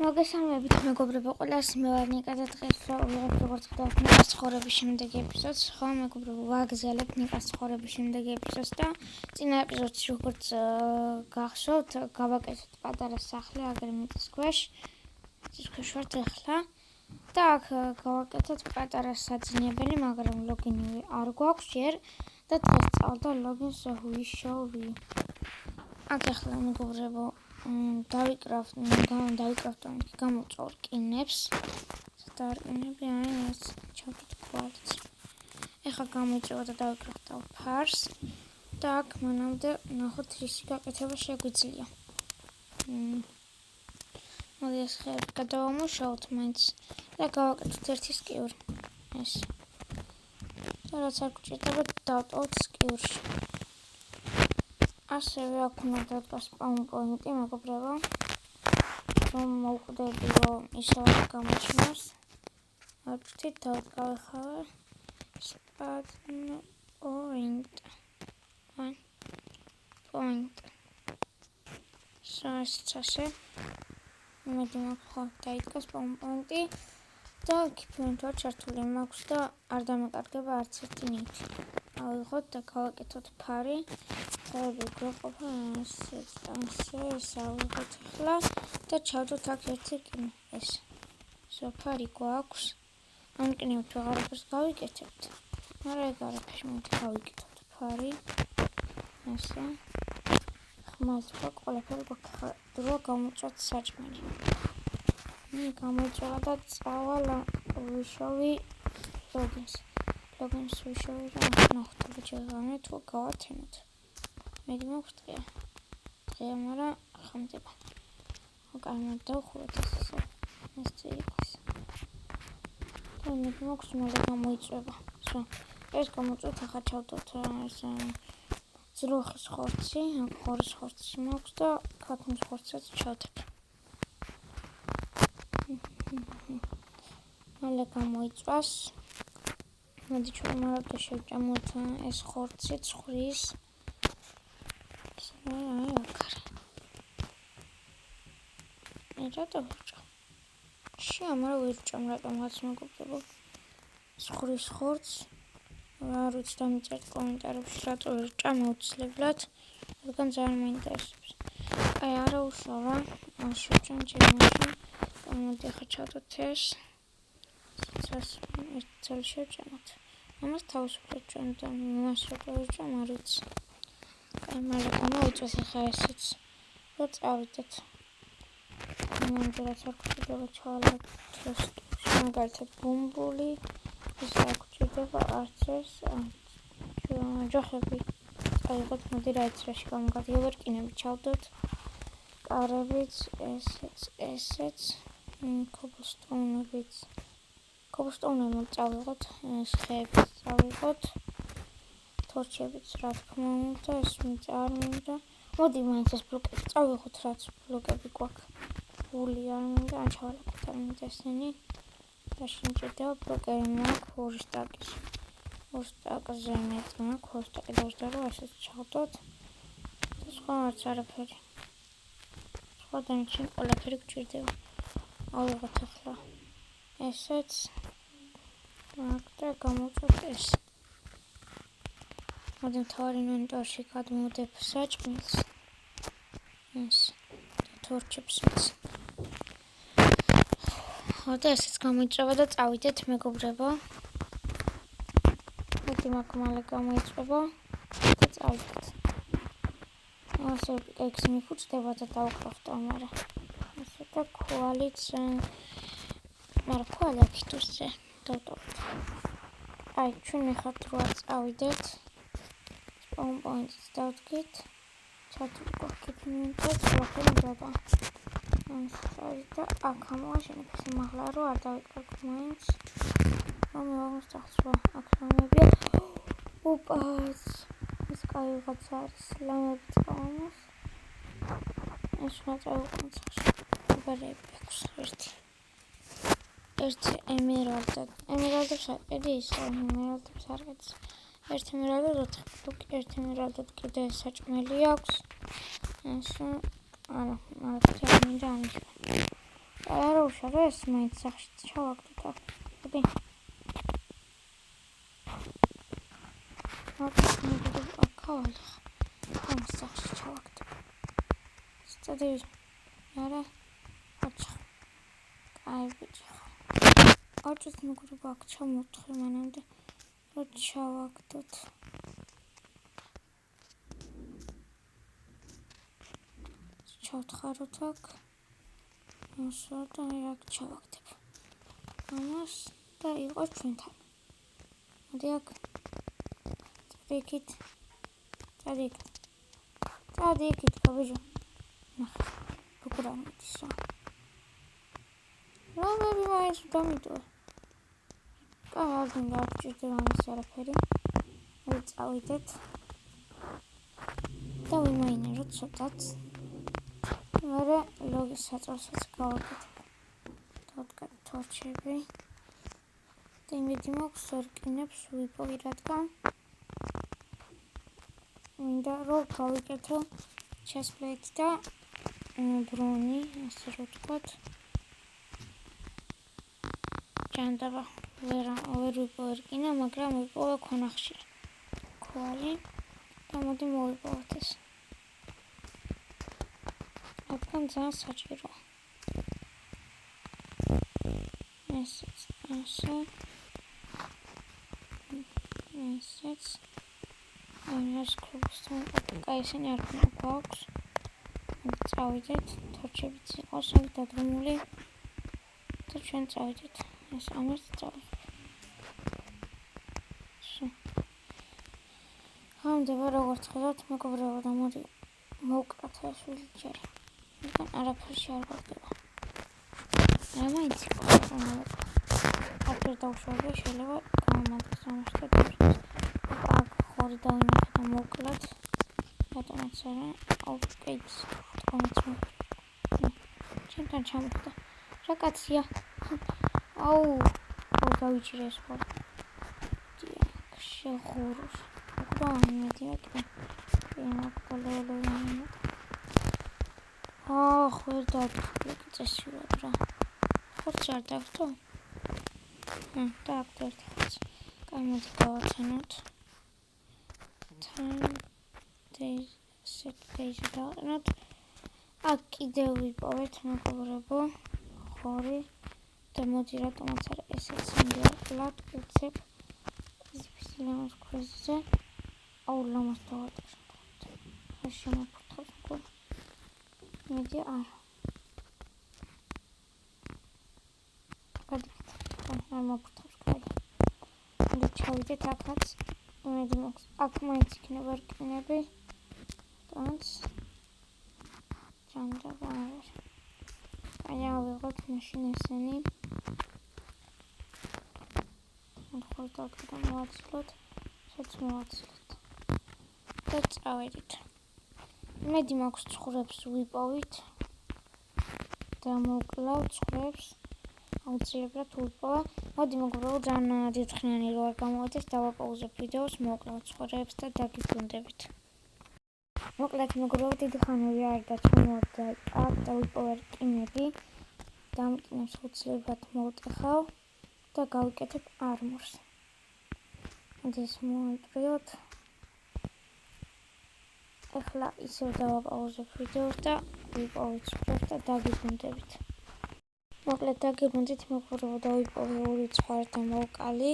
მოგესალმებით მეგობრებო, ყველას მე ვარ ნიკა და დღეს ვიღებ როგორც ხდათ ნიკას ცხოვრების შემდეგი ეპიზოდს. ხო მეგობრებო, ვაგზავნებთ ნიკას ცხოვრების შემდეგი ეპიზოდს და წინა ეპიზოდში როგორც გახსოვთ, გავაკეთეთ პატარა სახლი აგრემიტის ქვეშ. ის ქვეშ ვართ ახლა და აქ გავაკეთეთ პატარა საძინებელი, მაგრამ ლოგინი არ გვაქვს ჯერ და დღეს წავდა ლოგინს ვიშოვი. აქ ახლა მეგობრებო დავიკრავთ გამოვწვა რკინებს. სადა რკინები არის ჩავდით კვარცს. ეხლა გამოვიწვა და დავიკრავთ ფარს და აქ მანამდე ნახოთ რისი გაკეთება შეგვიძლია. მოდი ეს ხეები გადავამუშავოთ მაინც და გავაკეთოთ ერთი სკიური. ეს. და რაც არ გვჭირდება დავტოვოთ სკიურში. ასევე აქ უნდა დადგას spawn point-ი მეგობრებო. რომ მოვკვდებიო ისევ გამოჩნდეს. აქეთ დავკავხავ spawn point. სასწასე. მოდი მოხოთ დაიდგა spawn point-ი და კიფინტო ჩართული მაქვს და არ დამეკარგება არც ერთი ნივთი. ავიღოთ და გავაკეთოთ ფარი. ხეები გვეყოფა ეს ავიღოთ ახლა და ჩავდოთ აქ ერთი რკინი. ეს ფარი გვაქვს. ამ რკინებით ვეღარაფერს გავიკეთებთ. მაგრამ ეგ არაფერი მოდი გავიკეთოთ ფარი. ესე. ხმას ყველაფერი გვაქვს. დრო გამოწვათ საჭმელი. გამოიწვა და წავალ ვიშოვი ლოგინს ვიშოვი და ნახოთ ბიჭებანი თუ გავათენოთ. მედი მაქვს დღეა, მაგრამ ხამდება. კარგად დავხუროთ ეს წირიკოს. და მედი მაქვს მალე გამოიწვება. ეს გამოწვეთ ახლა ჩავდოთ ეს ძროხის ხორცი, აქ ხორის ხორცი მაქვს და ქათმის ხორცსაც ჩავდებ. მალე გამოიწვას. მოდი ჩვენ მარაბდა შევჭამოთ ეს ხორცი ცხვრის. რატო ვჭამ? მაგრამ ვჭამ რატომაც მეგობრებო. ცხვრის ხორცს არ ვიცი დამიწერთ კომენტარებში რატო ვჭამ აუცილებლად. რადგან ძალიან მაინტერესებს. აი არა უშავა. შევჭამ ჩემში. მოდი ახლა ჩავდოთ ეს. ეს წელი შევჭამოთ. ამას თავისუფლად ჩვენ და მას რატო ვჭამ არ ვიცი. აი მალე გამოიწვეს ახლა ესეც. და წავიდეთ. მანდელას არ გვჭირდება ჩავალოთ მაგალითად ბუმბული ის არ გვჭირდება არც ეს ჯოხები წავიღოთ მოდი რა ეცრაში გამოგადიო რკინები ჩავდოთ კარებიც ესეც კობლსტოუნებიც წავიღოთ ეს ხეებიც წავიღოთ თორჩებიც რა თქმა უნდა ეს არ მინდა მოდი მაინც ეს ბლოკები წავიღოთ რაც ბლოკები გვაქვს ფული არ მინდა ან ჩავალებთ არ მინდა ესენი და შემჭირდება ბლოკები მაქვს ორი სტაკზე მეტი მაქვს ორი სტაკი დავსდარო ესეც ჩავდოთ და სხვა არც არაფერი სხვა დანარჩენი ყველაფერი გვჭირდება ავიღოთ ახლა ესეც აქ და გამოვწვევთ ეს მოდი მთავარ ინვენტორში გადმოვდებ საჭმელს ეს თორჩებსაც და ესეც გამოიწვება და წავიდეთ მეგობრებო მოდი მაგ მალე გამოიწვება და წავიდეთ ასე ეგს მიხუჭდება და დავკრავთ ამარა ასე და ქვალიც მაგრამ ქვალი აქ უსე დავტოვოთ აი ჩვენ ახლა რა წავიდეთ spawn point-ს დავდგეთ ჩათვლი გვაქვს ინვენტარს ყველაფერი მზადა და აქ ამოაშენებ ეს მაღლა რო არ დავიკარგო მაინც რომ მოვაღწევ აქ რამებია ოპაც ეს კაი ვიღაცა არის ლამები წავამოს ეს რა წავიყვანოთ ბარები აქვს ერთი ემერალდებს აყიდი ის ემერალდებს არ გადის ერთი ემერალდად 4 ბლოკი ერთი ემერალდად კიდე საჭმელი აქვს ეს არა არ მინდა ამის დავუშავე ეს მაინც სახში ჩავაგდოთ აქ. ები. აქ ამ სახში ჩავაგდოთ. სტადიო. არა. აჩა. აი ბიჭო. აჩუც მეგობრებო აქ ჩამოვთხრე მანამდე რომ ჩავაგდოთ. ჩავთხაროთ აქ. ასო და აქ ჩავაგდებ. ამას და იყოს ჩვენთან. მოდი აქ. წადიქით, ბიჭო. ნახე. როგორ ამოდის რა. რომელი მაინც დამიტოვა. კარგი, გავჭირდება ამის არაფერი. მოდი წავიდეთ. და ვიმაინეროთ ცოტაც. მერე ლოგის საწოლსაც გავაკეთებ. დავდგათ თორჩები. და იმედი მაქვს რკინებს ვიპოვი, რადგან მინდა რომ გავიკეთო chestplate და ბრონი, ასე რომ ვთქვათ. ჯანდაბა ვერ ვიპოვე რკინა, მაგრამ ვიპოვე ქვანახშირი. კვალი და მოდი მოვიპოვოთ ეს. აქან ძალიან საჭიროა. ესეც, ასე. ესეც. ეს ქრუბსთან კაი ისინი არ გვაქვს. წავიდეთ, თორჩებიც იყოს აქ დაგრმული და ჩვენ წავიდეთ. ეს ამას წავიდეთ. ამდება როგორც ხედავთ, მეგობრებო და მოდი მოვკრათ ეს ვილიჯერი. იქან არაფერში არ გვაქვს. მაინც აქ ვერ დავშოვე, შეიძლება გამომადგეს ამას და დავშოვე. აქ ხორი დავინახე და მოვკლათ. რატომაც არა, ოკეი, თქვენც ჩემთან ჩამოხდა. რა კაცია? აუ, გავიჭირე ეს ხორი. დიახ, შეხუროს. მედი აკეთე. ვერ დავკრე წესიურად რა. ხორცი არ დაგდო? დაგდო ერთხელაც. კაი, მოდი გავაცანოთ. set page დავყენოთ. აქ კიდევ ვიპოვეთ მეგობრებო ხორი და მოდი რატომაც არა ესეც მივაკლათ უცებ ზიფისილამას ქრეზე. აუ ლამას დავატყე. არ შემოფრთავს მგონი. მედი არა. გადიქით. არ მოფრთავს კარგი. მოდი ჩავიდეთ აქაც. იმედი მაქვს აქ მაინც იქნება რკინები. ტანს. ჯანდაბა არის. აი ავიღოთ მაშინ ესენი. ხორი დავკრა მოვაცილოთ. სოც მოვაცილოთ. და წავედით. იმედი მაქვს ცხრებს ვიპოვით. და მოკლავ ცხრებს. აუცილებლად ვიპოვა. მოდი მეგობრებო ძალიან დიდხნიანი რო არ გამოვიდეს, დავაპაუზებ ვიდეოს, მოკლავ ცხრებს და დაგიბრუნდებით. მოკლედ მეგობრებო დიდი ხანები არ დაწმოვდა აქ და ვიპოვე რკინები. და ამ რკინებს აუცილებლად მოვტეხავ და გავიკეთებ არმორს. მოდი ეს მოვიტყვიოთ. ახლა ისევ დავაპაუზებ ვიდეოს და ვიპოვეთ ცხრებს და დაგიბრუნდებით. მოკლედ დაგიბრუნდით მეგობრებო და ვიპოვე 2 ცხვარი და მოვკალი.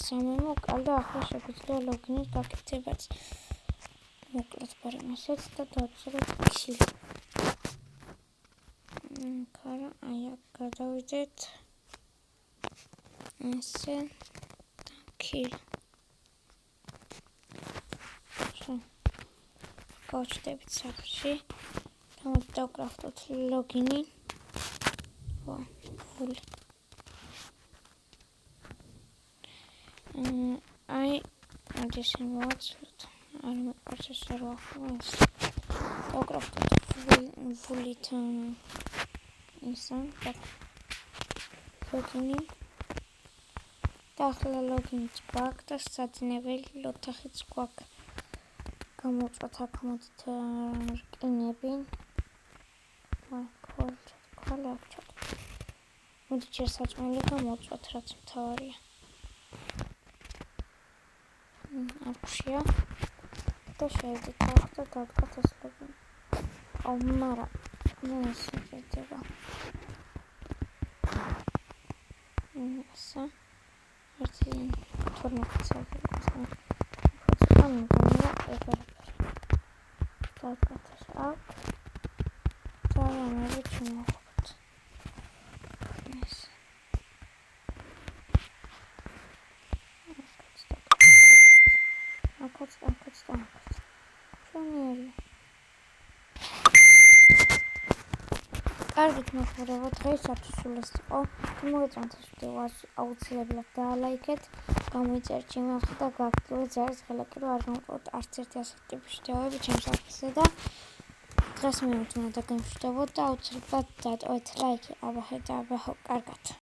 3 მოვკალი და ახლა შეგვიძლია ლოგინის გაკეთებაც. მოკლედ ბარემ ესეც და დავწეროთ kill. კარა აი აქ გადავიდეთ. ესე და kill. გავჩდებით საფრში. დავკრაფტოთ ლოგინი. ფული. აი ეს მოვაცილოთ. არ მეყარს ეს არ ვახმოვანს. დავკრაფტოთ ფულით ისან ლოგინი. და ახლა ლოგინიც გვაქვს და საძინებელი ოთახიც გვაქვს. გამოვწვათ აქ მოდით რკინები. მართალი აქ ჩავდეთ. მოდი ჯერ საჭმელი გამოვწვათ, რაც მთავარია. აქშია და შევიდეთ ახ და დავდგათ ეს ლოგი. მაგრამ ეს შეიძლება. ასე. ერთი თორმეტი საათი. ამ გამერა ეგრე. დავდგათ ეს აქ. და ამაზე ჩამოვხოთ. ეს. აქაც. შენიერი. კარგით მოხმარება დღეისათვის სულ ეს იყო. მოგეწონათ ეს ვიდეო აუცილებლად დაალაიქეთ, გამოიწერეთ ჩემი არხი და გააქტიურეთ ზარის ღელაკი, რომ არ გამოვყოთ არც ერთი ასეთი ტიპის ვიდეოები ჩემს არხზე და დღეს მე უნდა და გემშვიდობოთ და აუცილებლად დატოვეთ ლაიქი. აბა, კარგად.